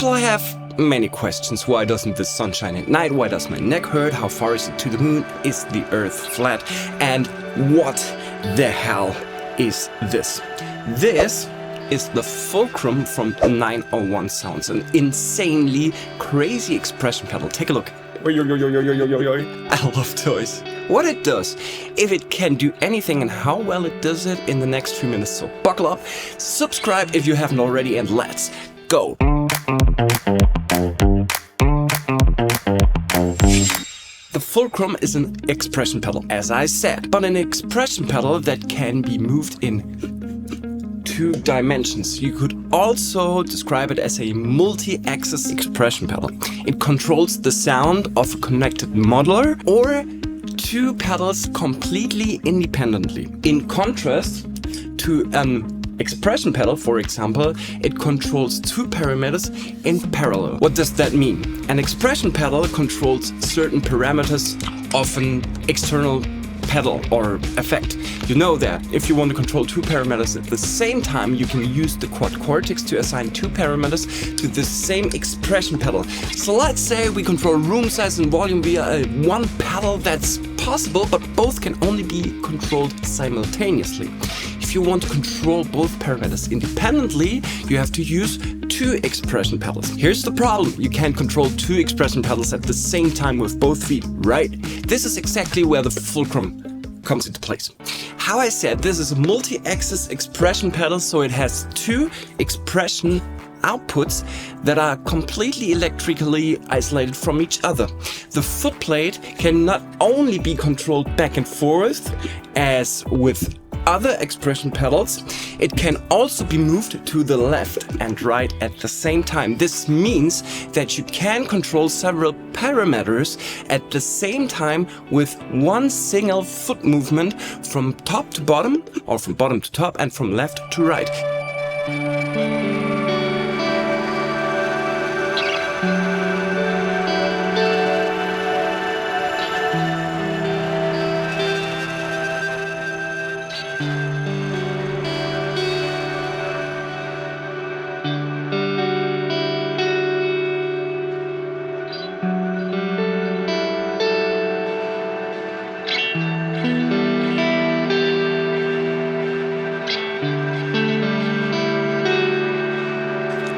People have many questions. Why doesn't the sun shine at night? Why does my neck hurt? How far is it to the moon? Is the earth flat? And what the hell is this? This is the Fulcrum from 901 Sounds, an insanely crazy expression pedal. Take a look. I love toys. What it does, if it can do anything, and how well it does it in the next few minutes. So buckle up, subscribe if you haven't already, and let's go. The Fulcrum is an expression pedal, as I said, but an expression pedal that can be moved in 2 dimensions. You could also describe it as a multi-axis expression pedal. It controls the sound of a connected modular or 2 pedals completely independently. In contrast to an expression pedal, for example, it controls 2 parameters in parallel. What does that mean? An expression pedal controls certain parameters of an external pedal or effect. You know that if you want to control 2 parameters at the same time, you can use the quad cortex to assign 2 parameters to the same expression pedal. So let's say we control room size and volume via one pedal. That's possible, but both can only be controlled simultaneously. If you want to control both parameters independently, you have to use 2 expression pedals. Here's the problem: you can't control 2 expression pedals at the same time with both feet, right? This is exactly where the Fulcrum comes into place. How I said, this is a multi-axis expression pedal, so it has 2 expression outputs that are completely electrically isolated from each other. The footplate can not only be controlled back and forth as with other expression pedals, it can also be moved to the left and right at the same time. This means that you can control several parameters at the same time with one single foot movement from top to bottom, or from bottom to top, and from left to right.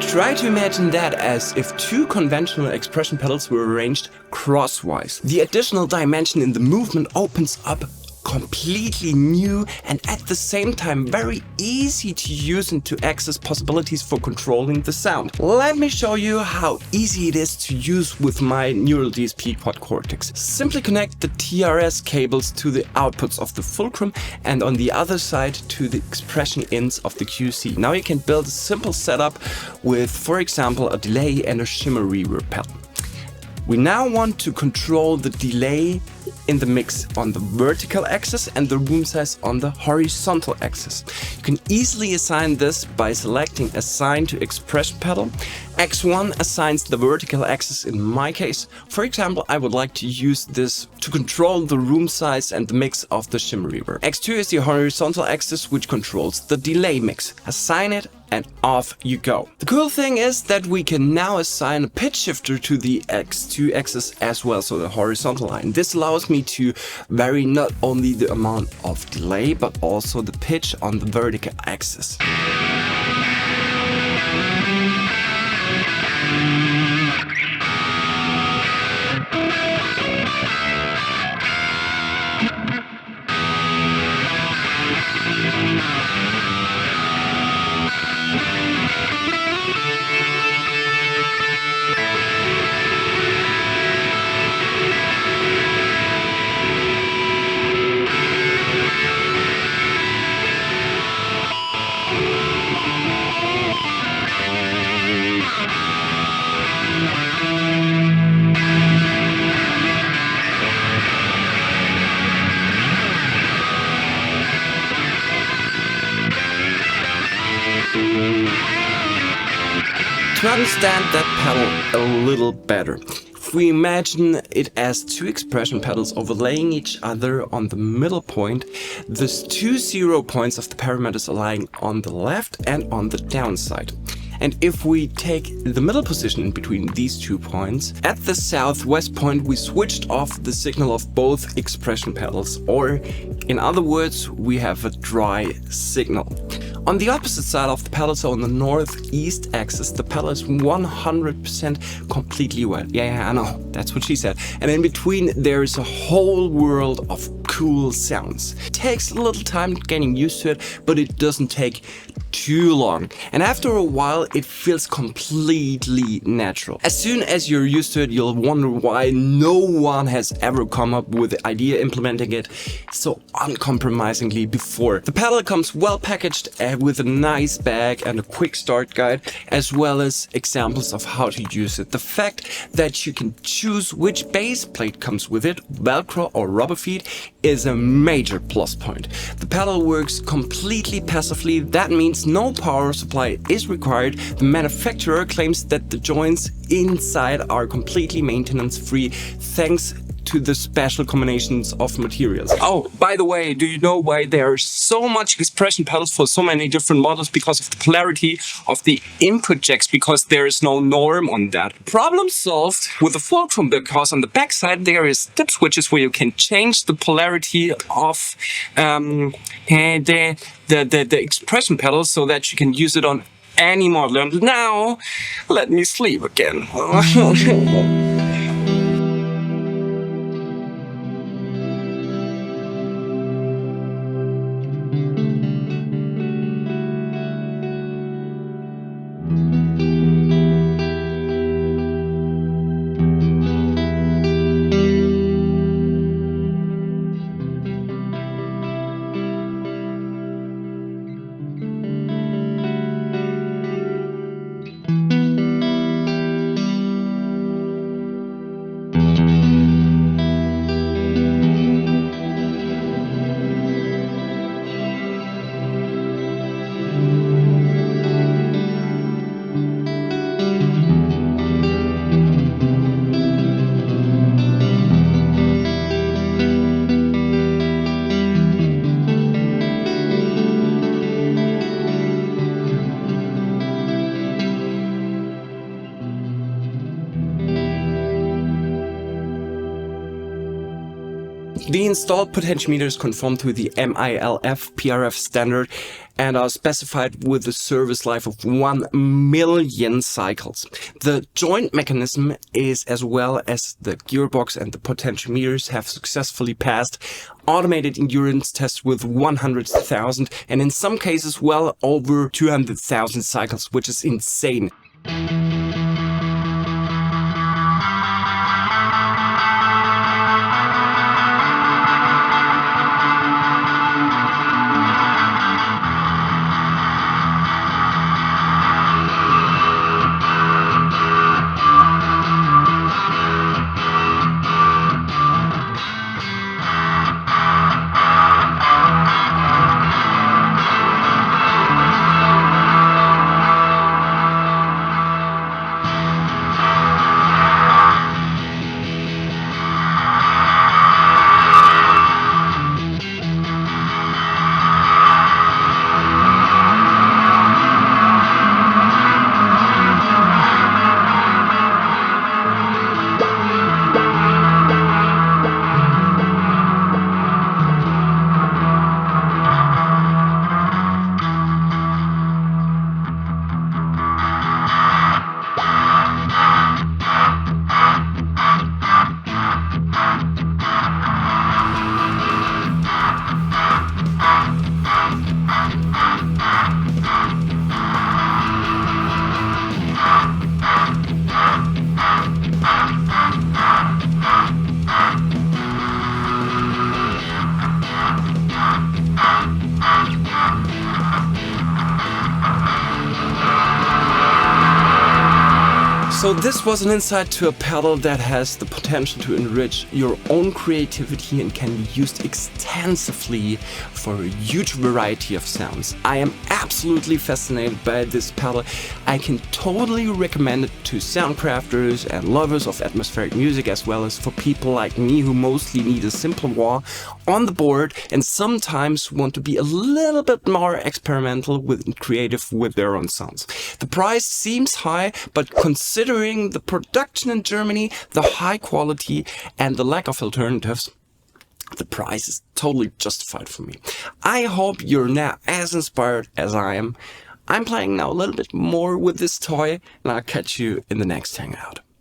Try to imagine that as if 2 conventional expression pedals were arranged crosswise. The additional dimension in the movement opens up completely new and at the same time very easy to use and to access possibilities for controlling the sound. Let me show you how easy it is to use with my neural DSP quad cortex. Simply connect the TRS cables to the outputs of the Fulcrum and on the other side to the expression ins of the QC. Now you can build a simple setup with, for example, a delay and a shimmer reverb pedal. We now want to control the delay in the mix on the vertical axis and the room size on the horizontal axis. You can easily assign this by selecting Assign to Expression Pedal. X1 assigns the vertical axis in my case. For example, I would like to use this to control the room size and the mix of the shimmer reverb. X2 is the horizontal axis, which controls the delay mix. Assign it and off you go. The cool thing is that we can now assign a pitch shifter to the X2 axis as well, so the horizontal line. This allows me to vary not only the amount of delay but also the pitch on the vertical axis. To understand that pedal a little better, if we imagine it as 2 expression pedals overlaying each other on the middle point, there's 2 0 points of the parameters are lying on the left and on the downside. And if we take the middle position between these 2 points, at the southwest point we switched off the signal of both expression pedals, or in other words, we have a dry signal. On the opposite side of the pedal, so on the northeast axis, the pedal is 100% completely wet. Yeah, I know, that's what she said. And in between there is a whole world of cool sounds. It takes a little time getting used to it, but it doesn't take too long. And after a while, it feels completely natural. As soon as you're used to it, you'll wonder why no one has ever come up with the idea implementing it so uncompromisingly before. The pedal comes well packaged with a nice bag and a quick start guide, as well as examples of how to use it. The fact that you can choose which base plate comes with it, Velcro or rubber feet, is a major plus point. The pedal works completely passively. That means no power supply is required. The manufacturer claims that the joints inside are completely maintenance free thanks to the special combinations of materials. Oh, by the way, do you know why there are so much expression pedals for so many different models? Because of the polarity of the input jacks, because there is no norm on that. Problem solved with the Fulcrum, because on the back side there is dip switches where you can change the polarity of the expression pedal so that you can use it on any model. And now, let me sleep again. The installed potentiometers conform to the MILF PRF standard and are specified with a service life of 1 million cycles. The joint mechanism is, as well as the gearbox and the potentiometers, have successfully passed automated endurance tests with 100,000 and in some cases well over 200,000 cycles, which is insane. So this was an insight to a pedal that has the potential to enrich your own creativity and can be used extensively for a huge variety of sounds. I am absolutely fascinated by this pedal. I can totally recommend it to soundcrafters and lovers of atmospheric music, as well as for people like me who mostly need a simple wah on the board and sometimes want to be a little bit more experimental and creative with their own sounds. The price seems high, but considering the production in Germany, the high quality and the lack of alternatives, the price is totally justified for me. I hope you're now as inspired as I am. I'm playing now a little bit more with this toy, and I'll catch you in the next hangout.